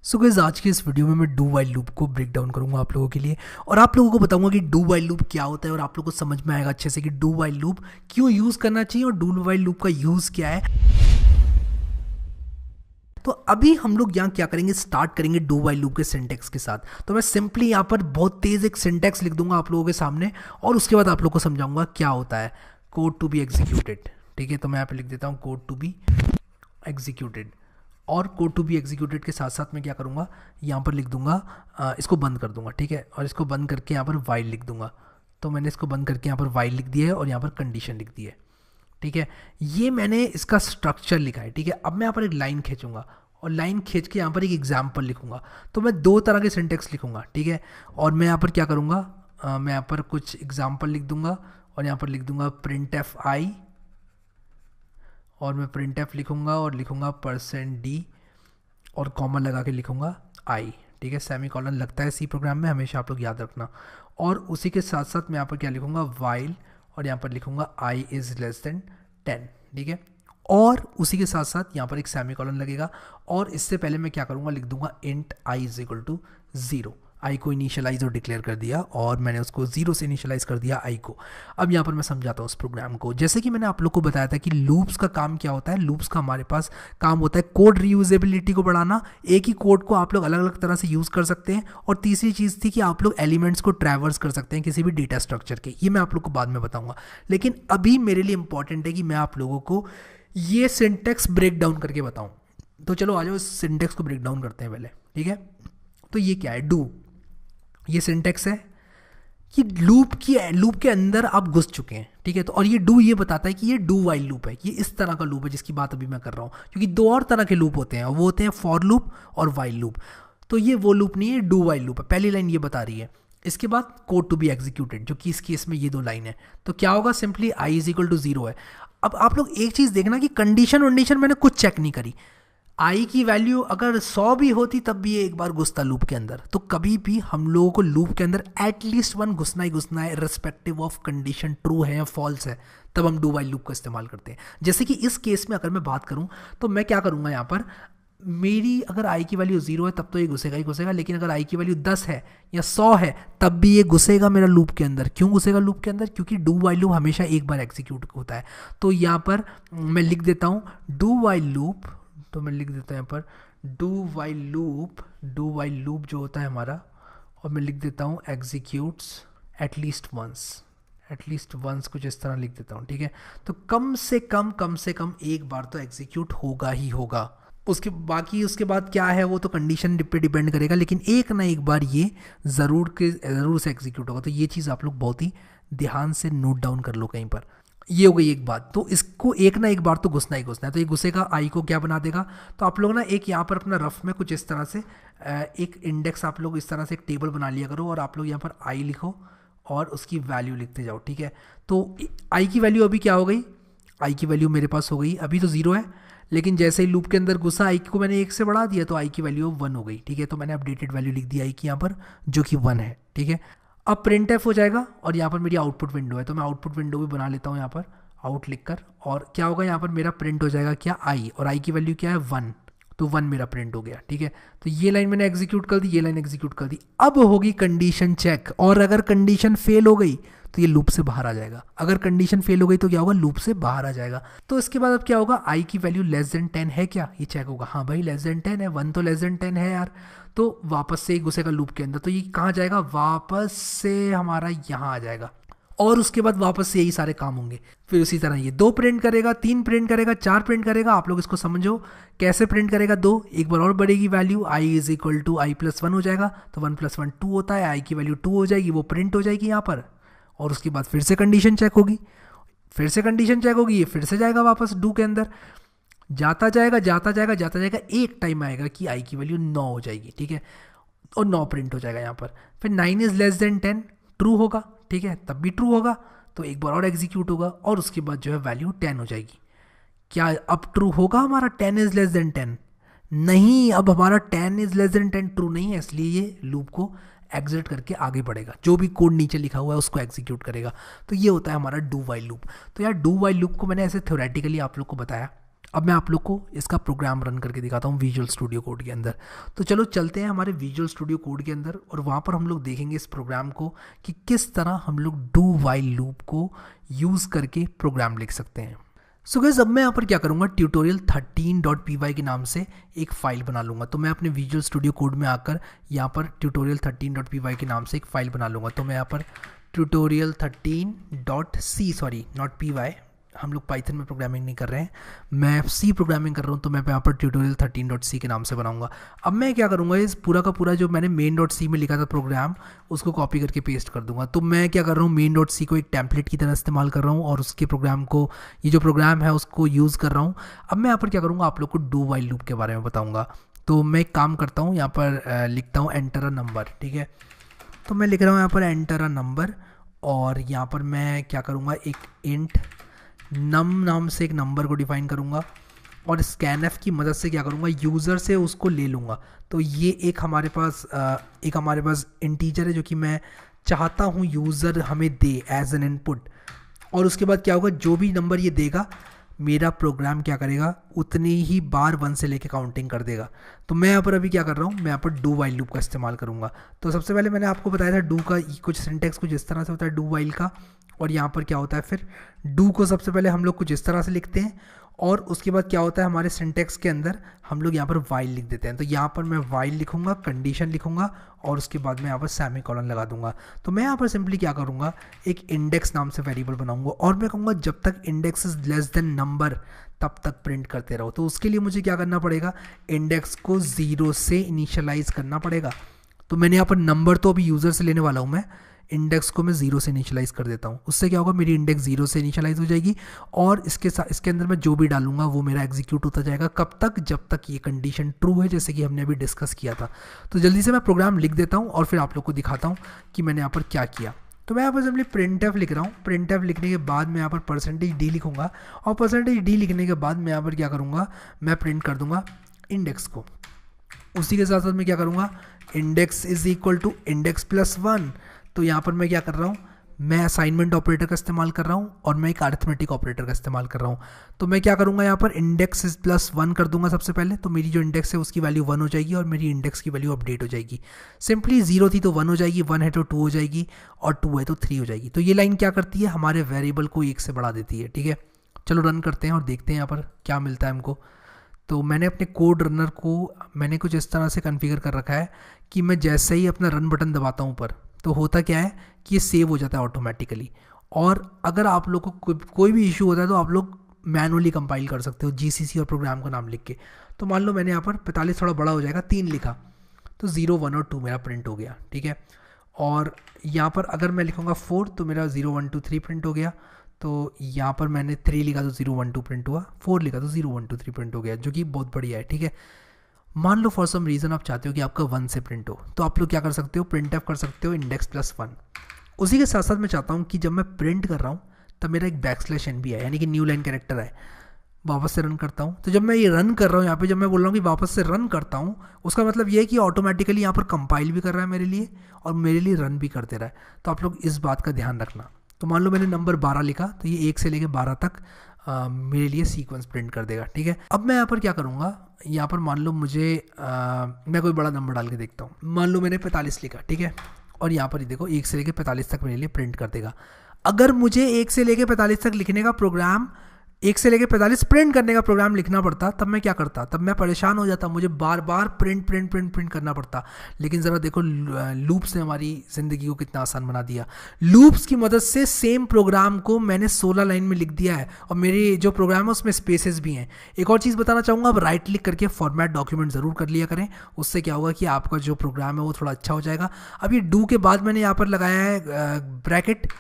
So guys आज के इस वीडियो में मैं डू वाइल लूप को ब्रेक डाउन करूंगा आप लोगों के लिए और आप लोगों को बताऊंगा कि डू वाइल लूप क्या होता है और आप लोगों को समझ में आएगा अच्छे से कि डू वाइल लूप क्यों यूज़ करना चाहिए और डू वाइल लूप का यूज़ क्या है। तो अभी हम लोग यहाँ क्या करेंगे, स्टार्ट करेंगे डू वाइल लूप के सिंटेक्स के साथ। तो मैं सिंपली यहाँ पर बहुत तेज़ एक सिंटेक्स लिख दूंगा आप लोगों के सामने और उसके बाद आप लोगों को समझाऊंगा क्या होता है कोड टू बी एग्जीक्यूटेड। ठीक है, तो मैं यहाँ पे लिख देता हूँ कोड टू बी एग्जीक्यूटेड और कोड टू बी एग्जीक्यूटेड के साथ साथ मैं क्या करूँगा, यहाँ पर लिख दूंगा इसको बंद कर दूंगा। ठीक है, और इसको बंद करके यहाँ पर वाइल लिख दूंगा। तो मैंने इसको बंद करके यहाँ पर वाइल लिख दिया है और यहाँ पर कंडीशन लिख दी है। ठीक है, ये मैंने इसका स्ट्रक्चर लिखा है। ठीक है, अब मैं यहाँ पर एक लाइन खींचूंगा और लाइन खींच के यहाँ पर एक एग्जाम्पल लिखूंगा। तो मैं दो तरह के सिंटेक्स लिखूंगा। ठीक है, और मैं यहाँ पर क्या करूँगा, मैं यहाँ पर कुछ एग्जाम्पल लिख दूंगा और यहाँ पर लिख दूंगा प्रिंट एफ आई और मैं प्रिंट एफ लिखूंगा और लिखूंगा %d और कॉमा लगा के लिखूंगा आई। ठीक है, सेमी कॉलन लगता है सी प्रोग्राम में, हमेशा आप लोग याद रखना। और उसी के साथ साथ मैं यहाँ पर क्या लिखूंगा, वाइल और यहाँ पर लिखूंगा आई इज़ लेस देन 10। ठीक है, और उसी के साथ साथ यहाँ पर एक सेमी कॉलन लगेगा और इससे पहले मैं क्या करूँगा, लिख दूंगा int i is equal to 0। I को इनिशियलाइज और डिक्लेयर कर दिया और मैंने उसको 0 से इनिशियलाइज कर दिया आई को। अब यहाँ पर मैं समझाता हूँ उस प्रोग्राम को। जैसे कि मैंने आप लोग को बताया था कि लूप्स का काम क्या होता है। लूप्स का हमारे पास काम होता है कोड रीयूजेबिलिटी को बढ़ाना। एक ही कोड को आप लोग अलग अलग तरह से यूज़ कर सकते हैं। और तीसरी चीज़ थी कि आप लोग एलिमेंट्स को ट्रैवर्स कर सकते हैं किसी भी डेटा स्ट्रक्चर के। ये मैं आप लोग को बाद में बताऊँगा, लेकिन अभी मेरे लिए इंपॉर्टेंट है कि मैं आप लोगों को ये सिंटेक्स ब्रेक डाउन करके बताऊँ। तो चलो आ जाओ, इस सिंटेक्स को ब्रेक डाउन करते हैं पहले। ठीक है, तो ये क्या है, डू। ये सिंटेक्स है कि लूप के अंदर आप घुस चुके हैं। ठीक है, तो और ये डू ये बताता है कि ये डू वाइल लूप है। ये इस तरह का लूप है जिसकी बात अभी मैं कर रहा हूँ, क्योंकि दो और तरह के लूप होते हैं, वो होते हैं फॉर लूप और वाइल लूप। तो ये वो लूप नहीं है, डू वाइल लूप है। पहली लाइन ये बता रही है, इसके बाद कोड टू बी एग्जीक्यूटेड, जो कि इस केस में ये दो लाइन है। तो क्या होगा, simply i is equal to 0 है। अब आप लोग एक चीज़ देखना कि कंडीशन मैंने कुछ चेक नहीं करी। आई की वैल्यू अगर 100 भी होती तब भी ये एक बार घुसता लूप के अंदर। तो कभी भी हम लोगों को लूप के अंदर एटलीस्ट 1 घुसना ही घुसना है, रिस्पेक्टिव ऑफ कंडीशन ट्रू है या फॉल्स है, तब हम डू वाइल लूप का इस्तेमाल करते हैं। जैसे कि इस केस में अगर मैं बात करूं तो मैं क्या करूंगा, यहाँ पर मेरी अगर आई की वैल्यू 0 है तब तो ये घुसेगा ही घुसेगा, लेकिन अगर आई की वैल्यू 10 है या 100 है तब भी ये घुसेगा मेरा लूप के अंदर। क्यों घुसेगा लूप के अंदर, क्योंकि डू वाइल लूप हमेशा एक बार एग्जीक्यूट होता है। तो यहाँ पर मैं लिख देता हूँ डू वाइल लूप, तो मैं लिख देता हूँ यहाँ पर डू वाइल लूप जो होता है हमारा, और मैं लिख देता हूँ एग्जीक्यूट्स एटलीस्ट वंस कुछ इस तरह लिख देता हूँ। ठीक है, तो कम से कम एक बार तो एग्जीक्यूट होगा ही होगा। उसके बाद क्या है वो तो कंडीशन पे डिपेंड करेगा, लेकिन एक ना एक बार ये ज़रूर से एग्जीक्यूट होगा। तो ये चीज़ आप लोग बहुत ही ध्यान से नोट डाउन कर लो कहीं पर। ये हो गई एक बात। तो इसको एक ना एक बार तो घुसना ही घुसना है। तो ये घुसेगा, आई को क्या बना देगा। तो आप लोग ना एक यहाँ पर अपना रफ में कुछ इस तरह से एक इंडेक्स आप लोग इस तरह से एक टेबल बना लिया करो और आप लोग यहाँ पर आई लिखो और उसकी वैल्यू लिखते जाओ। ठीक है, तो आई की वैल्यू अभी क्या हो गई, आई की वैल्यू मेरे पास हो गई, अभी तो 0 है, लेकिन जैसे ही लूप के अंदर घुसा आई को मैंने 1 से बढ़ा दिया तो आई की वैल्यू 1 हो गई। ठीक है, तो मैंने अपडेटेड वैल्यू लिख दी आई की यहाँ पर, जो कि 1 है। ठीक है, अब प्रिंट एफ हो जाएगा और यहाँ पर मेरी आउटपुट विंडो है, तो मैं आउटपुट विंडो भी बना लेता हूँ यहाँ पर आउट लिखकर। और क्या होगा, यहाँ पर मेरा प्रिंट हो जाएगा क्या, आई, और आई की वैल्यू क्या है 1, तो 1 मेरा प्रिंट हो गया। ठीक है, तो ये लाइन मैंने एग्जीक्यूट कर दी, ये लाइन एग्जीक्यूट कर दी। अब होगी कंडीशन चेक, और अगर कंडीशन फेल हो गई तो ये लूप से बाहर आ जाएगा। अगर कंडीशन फेल हो गई तो क्या होगा, लूप से बाहर आ जाएगा। तो इसके बाद अब क्या होगा, आई की वैल्यू लेस देन 10 है क्या, ये चेक होगा। हाँ भाई लेस देन 10 है, 1 तो लेस देन 10 है यार। तो वापस से ही घुसेगा लूप के अंदर। तो ये कहाँ जाएगा, वापस से हमारा यहाँ आ जाएगा और उसके बाद वापस से यही सारे काम होंगे। फिर उसी तरह ये 2 प्रिंट करेगा, 3 प्रिंट करेगा, 4 प्रिंट करेगा। आप लोग इसको समझो कैसे प्रिंट करेगा। 2 एक बार और बढ़ेगी value, i is equal to i plus 1 हो जाएगा। तो 1 + 1 2 होता है, आई की वैल्यू 2 हो जाएगी, वो प्रिंट हो जाएगी यहाँ पर। और उसके बाद फिर से कंडीशन चेक होगी, ये फिर से जाएगा वापस डू के अंदर, जाता जाएगा। एक टाइम आएगा कि आई की वैल्यू 9 हो जाएगी। ठीक है, और 9 प्रिंट हो जाएगा यहाँ पर। फिर 9 इज लेस देन 10 ट्रू होगा। ठीक है, तब भी ट्रू होगा, तो एक बार और एग्जीक्यूट होगा और उसके बाद जो है वैल्यू 10 हो जाएगी। क्या अब ट्रू होगा हमारा 10 इज लेस देन 10? नहीं, अब हमारा 10 इज लेस देन 10 ट्रू नहीं है, इसलिए ये लूप को एग्जिट करके आगे बढ़ेगा, जो भी कोड नीचे लिखा हुआ है उसको एग्जीक्यूट करेगा। तो ये होता है हमारा डू वाइल लूप। तो यार डू वाइल लूप को मैंने ऐसे थ्योरेटिकली आप लोग को बताया। अब मैं आप लोग को इसका प्रोग्राम रन करके दिखाता हूँ विजुअल स्टूडियो कोड के अंदर। तो चलो चलते हैं हमारे विजुअल स्टूडियो कोड के अंदर और वहाँ पर हम लोग देखेंगे इस प्रोग्राम को कि किस तरह हम लोग डू वाइल लूप को यूज़ करके प्रोग्राम लिख सकते हैं। सो गाइस अब मैं यहाँ पर क्या करूँगा, tutorial13.py के नाम से एक फ़ाइल बना लूँगा। तो मैं अपने विजुअल स्टूडियो कोड में आकर यहाँ पर tutorial13.py के नाम से एक फ़ाइल बना लूँगा। तो मैं यहाँ पर tutorial13.c सॉरी नॉट py, हम लोग पाइथन में प्रोग्रामिंग नहीं कर रहे हैं, मैं सी प्रोग्रामिंग कर रहा हूँ। तो मैं यहाँ पर tutorial13.c के नाम से बनाऊंगा। अब मैं क्या करूँगा, इस पूरा का पूरा जो मैंने main.c में लिखा था प्रोग्राम, उसको कॉपी करके पेस्ट कर दूंगा। तो मैं क्या कर रहा हूँ, main.c को एक टेम्पलेट की तरह इस्तेमाल कर रहा हूँ और उसके प्रोग्राम को, ये जो प्रोग्राम है उसको यूज़ कर रहा हूँ। अब मैं यहाँ पर क्या करूँगा, आप लोग को डू वाइल लूप के बारे में बताऊँगा। तो मैं एक काम करता हूँ, यहाँ पर लिखता हूँ एंटर अ नंबर, ठीक है। तो मैं लिख रहा हूँ यहाँ पर एंटर अ नंबर और यहाँ पर मैं क्या करूँगा, एक इंट नम नाम से एक नंबर को डिफाइन करूँगा और स्कैनएफ की मदद से क्या करूँगा, यूज़र से उसको ले लूँगा। तो ये एक हमारे पास इंटीजर है जो कि मैं चाहता हूँ यूज़र हमें दे एज एन इनपुट। और उसके बाद क्या होगा, जो भी नंबर ये देगा मेरा प्रोग्राम क्या करेगा, उतनी ही बार 1 से लेके काउंटिंग कर देगा। तो मैं यहाँ पर अभी क्या कर रहा हूँ, मैं यहाँ पर डू वाइल लूप का इस्तेमाल करूँगा। तो सबसे पहले मैंने आपको बताया था डू का कुछ सिंटेक्स कुछ इस तरह से होता है डू वाइल का, और यहाँ पर क्या होता है, फिर डू को सबसे पहले हम लोग कुछ इस तरह से लिखते हैं और उसके बाद क्या होता है, हमारे सिंटेक्स के अंदर हम लोग यहाँ पर वाइल लिख देते हैं। तो यहाँ पर मैं वाइल लिखूंगा, कंडीशन लिखूंगा और उसके बाद मैं यहाँ पर सेमी कॉलन लगा दूंगा। तो मैं यहाँ पर सिंपली क्या करूँगा, एक इंडेक्स नाम से वेरिएबल बनाऊंगा और मैं कहूँगा जब तक index is less than number तब तक प्रिंट करते रहो। तो उसके लिए मुझे क्या करना पड़ेगा, इंडेक्स को 0 से इनिशियलाइज करना पड़ेगा। तो मैंने यहाँ पर नंबर तो अभी यूज़र से लेने वाला हूँ, मैं इंडेक्स को मैं 0 से इनिशियलाइज कर देता हूँ। उससे क्या होगा, मेरी इंडेक्स 0 से इनिशियलाइज हो जाएगी और इसके अंदर मैं जो भी डालूंगा वो मेरा एग्जीक्यूट होता जाएगा। कब तक, जब तक ये कंडीशन ट्रू है, जैसे कि हमने अभी डिस्कस किया था। तो जल्दी से मैं प्रोग्राम लिख देता हूँ और फिर आप लोग को दिखाता हूँ कि मैंने यहाँ पर क्या किया। तो मैं यहाँ पर सिंपली printf लिख रहा हूँ। printf लिखने के बाद मैं यहाँ पर %d लिखूंगा और %d लिखने के बाद मैं यहाँ पर क्या करूँगा, मैं प्रिंट कर दूंगा इंडेक्स को। उसी के साथ साथ मैं क्या करूँगा, index is equal to index plus 1। तो यहाँ पर मैं क्या कर रहा हूँ, मैं असाइनमेंट ऑपरेटर का इस्तेमाल कर रहा हूँ और मैं एक अरिथमेटिक ऑपरेटर का इस्तेमाल कर रहा हूँ। तो मैं क्या करूँगा, यहाँ पर इंडेक्स इज प्लस 1 कर दूंगा सबसे पहले। तो मेरी जो इंडेक्स है उसकी वैल्यू 1 हो जाएगी और मेरी इंडेक्स की वैल्यू अपडेट हो जाएगी। सिंपली 0 थी तो 1 हो जाएगी, 1 है तो 2 हो जाएगी और 2 है तो 3 हो जाएगी। तो ये लाइन क्या करती है, हमारे वेरिएबल को 1 से बढ़ा देती है, ठीक है। चलो रन करते हैं और देखते हैं यहाँ पर क्या मिलता है हमको। तो मैंने अपने कोड रनर को मैंने कुछ इस तरह से कॉन्फ़िगर कर रखा है कि मैं जैसे ही अपना रन बटन दबाता हूँ ऊपर, तो होता क्या है कि ये सेव हो जाता है ऑटोमेटिकली। और अगर आप लोग को कोई भी इशू होता है तो आप लोग मैनुअली कंपाइल कर सकते हो जीसीसी और प्रोग्राम का नाम लिख के। तो मान लो मैंने यहाँ पर 45 थोड़ा बड़ा हो जाएगा, 3 लिखा तो 0, 1 और 2 मेरा प्रिंट हो गया, ठीक है। और यहाँ पर अगर मैं लिखूँगा 4 तो मेरा 0, 1, 2, 3 प्रिंट हो गया। तो यहाँ पर मैंने 3 लिखा तो 0, 1, 2 प्रिंट हुआ, 4 लिखा तो 0, 1, 2, 3 प्रिंट हो गया, जो कि बहुत बढ़िया है, ठीक है। मान लो फॉर सम रीज़न आप चाहते हो कि आपका 1 से प्रिंट हो, तो आप लोग क्या कर सकते हो, printf कर सकते हो इंडेक्स प्लस 1। उसी के साथ साथ मैं चाहता हूँ कि जब मैं प्रिंट कर रहा हूँ तब मेरा एक \n भी है, यानी कि न्यू लाइन कैरेक्टर है। वापस से रन करता हूँ, तो जब मैं ये रन कर रहा हूँ यहाँ पे, जब मैं बोल रहा हूँ कि वापस से रन करता हूँ, उसका मतलब ये है कि ऑटोमेटिकली यहाँ पर कंपाइल भी कर रहा है मेरे लिए और मेरे लिए रन भी कर दे रहा है। तो आप लोग इस बात का ध्यान रखना। तो मान लो मैंने नंबर 12 लिखा तो ये 1 से लेके 12 तक मेरे लिए सीक्वेंस प्रिंट कर देगा, ठीक है। अब मैं यहाँ पर क्या करूँगा, यहाँ पर मान लो मुझे मैं कोई बड़ा नंबर डाल के देखता हूँ। मान लो मैंने 45 लिखा, ठीक है, और यहाँ पर ही देखो 1 से लेके 45 तक मेरे लिए प्रिंट कर देगा। अगर मुझे 1 से लेके 45 तक लिखने का प्रोग्राम, 1 से लेके 45 प्रिंट करने का प्रोग्राम लिखना पड़ता, तब मैं क्या करता, तब मैं परेशान हो जाता, मुझे बार बार प्रिंट करना पड़ता। लेकिन ज़रा देखो लूप्स ने हमारी ज़िंदगी को कितना आसान बना दिया। लूप्स की मदद से सेम प्रोग्राम को मैंने 16 लाइन में लिख दिया है और मेरे जो प्रोग्राम है उसमें स्पेसेस भी हैं। एक और चीज़ बताना चाहूँगा, आप राइट क्लिक करके फॉर्मेट डॉक्यूमेंट ज़रूर कर लिया करें, उससे क्या होगा कि आपका जो प्रोग्राम है वो थोड़ा अच्छा हो जाएगा। अब ये डू के बाद मैंने यहाँ पर लगाया है ब्रैकेट।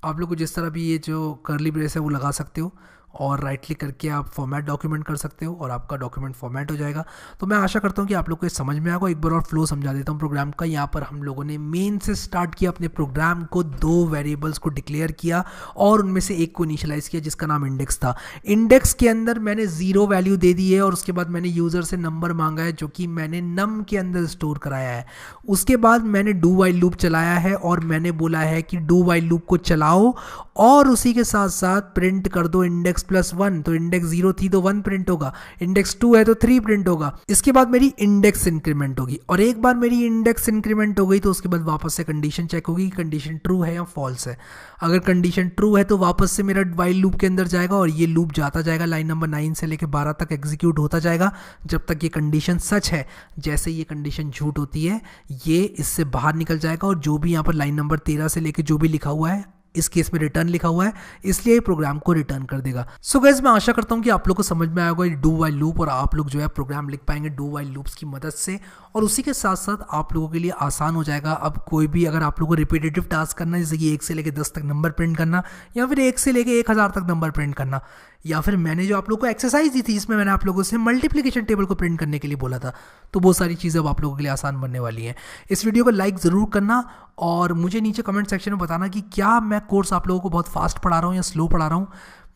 आप लोग को जिस तरह भी ये जो कर्ली ब्रेस है वो लगा सकते हो और राइट क्लिक करके आप फॉर्मेट डॉक्यूमेंट कर सकते हो और आपका डॉक्यूमेंट फॉर्मेट हो जाएगा। तो मैं आशा करता हूँ कि आप लोग को समझ में आएगा। एक बार और फ्लो समझा देता हूँ प्रोग्राम का। यहाँ पर हम लोगों ने मेन से स्टार्ट किया, अपने प्रोग्राम को 2 वेरिएबल्स को डिक्लेयर किया और उनमें से एक को इनिशियलाइज किया जिसका नाम इंडेक्स था। इंडेक्स के अंदर मैंने 0 वैल्यू दे दी है और उसके बाद मैंने यूज़र से नंबर मांगा है जो कि मैंने नम के अंदर स्टोर कराया है। उसके बाद मैंने डू वाइल लूप चलाया है और मैंने बोला है कि डू वाइल लूप को चलाओ और उसी के साथ साथ प्रिंट कर दो इंडेक्स प्लस 1, तो इंडेक्स 0 थी तो 1 प्रिंट होगा, इंडेक्स 2 है तो 3 प्रिंट होगा। इसके बाद मेरी इंडेक्स इंक्रीमेंट होगी, और एक बार मेरी इंडेक्स इंक्रीमेंट हो गई तो उसके बाद वापस से कंडीशन चेक होगी कि कंडीशन ट्रू है या फॉल्स है। अगर कंडीशन ट्रू है तो वापस से मेरा वाइल लूप के अंदर जाएगा, और ये लूप जाता जाएगा लाइन नंबर 9 से लेकर 12 तक एग्जीक्यूट होता जाएगा जब तक ये कंडीशन सच है। जैसे ये कंडीशन झूठ होती है ये इससे बाहर निकल जाएगा, और जो भी यहाँ पर लाइन नंबर 13 से लेकर जो भी लिखा हुआ है, इस केस में रिटर्न लिखा हुआ है, इसलिए प्रोग्राम को रिटर्न कर देगा। सो गाइस, मैं आशा करता हूं कि आप लोग को समझ में आया होगा डू वाइल लूप, और आप लोग जो है प्रोग्राम लिख पाएंगे डू वाइल लूप्स की मदद से। और उसी के साथ साथ आप लोगों के लिए आसान हो जाएगा। अब कोई भी अगर आप लोगों को रिपीटेटिव टास्क करना है, जैसे कि 1 से लेकर 10 तक नंबर प्रिंट करना, या फिर 1 से लेकर 1000 तक नंबर प्रिंट करना, या फिर मैंने जो आप लोगों को एक्सरसाइज दी थी जिसमें मैंने आप लोगों से मल्टीप्लिकेशन टेबल को प्रिंट करने के लिए बोला था, तो वो सारी चीज़ें अब आप लोगों के लिए आसान बनने वाली हैं। इस वीडियो को लाइक ज़रूर करना, और मुझे नीचे कमेंट सेक्शन में बताना कि क्या मैं कोर्स आप लोगों को बहुत फास्ट पढ़ा रहा हूँ या स्लो पढ़ा रहा हूँ।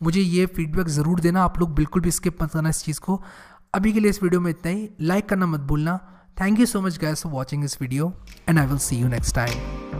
मुझे ये फीडबैक ज़रूर देना, आप लोग बिल्कुल भी स्किप मत करना इस चीज़ को। अभी के लिए इस वीडियो में इतना ही, लाइक करना मत भूलना। Thank you so much guys for watching this video, and I will see you next time.